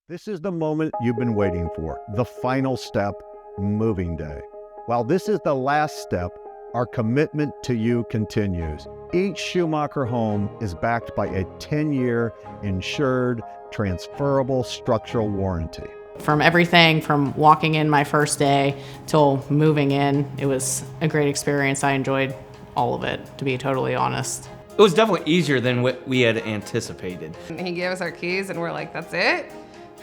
This is the moment you've been waiting for, the final step, moving day. While this is the last step, our commitment to you continues. Each Schumacher home is backed by a 10-year insured, transferable structural warranty. From everything from walking in my first day till moving in, it was a great experience. I enjoyed all of it, to be totally honest. It was definitely easier than what we had anticipated. He gave us our keys and we're like, that's it?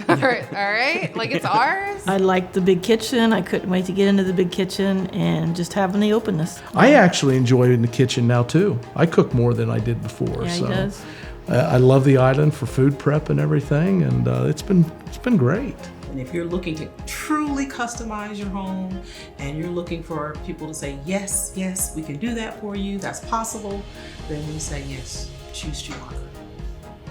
All right, like it's ours? I liked the big kitchen. I couldn't wait to get into the big kitchen and just having the openness. I actually enjoy in the kitchen now too. I cook more than I did before. Yeah, so he does. I love the island for food prep and everything, and it's been great. And if you're looking to truly customize your home and you're looking for people to say, yes, yes, we can do that for you, that's possible, then we say yes, choose Schumacher.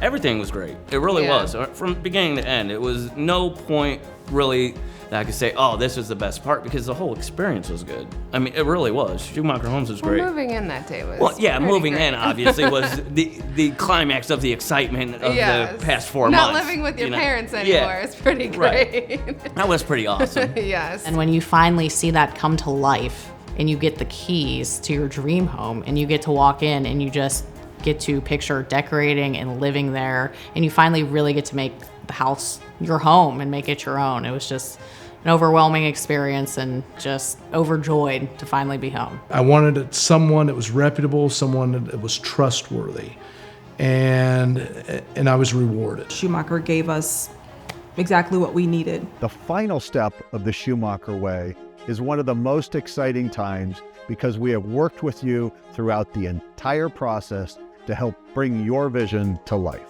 Everything was great. It really was. From beginning to end, it was no point really that I could say, oh, this is the best part, because the whole experience was good. I mean, it really was. Schumacher Homes was great. Moving in that day was moving great. in obviously was the climax of the excitement of the past 4 months. Not living with your parents anymore is pretty great. Right. That was pretty awesome. Yes. And when you finally see that come to life and you get the keys to your dream home and you get to walk in and you just get to picture decorating and living there, and you finally really get to make the house your home and make it your own. It was just an overwhelming experience and just overjoyed to finally be home. I wanted someone that was reputable, someone that was trustworthy, and I was rewarded. Schumacher gave us exactly what we needed. The final step of the Schumacher way is one of the most exciting times because we have worked with you throughout the entire process to help bring your vision to life.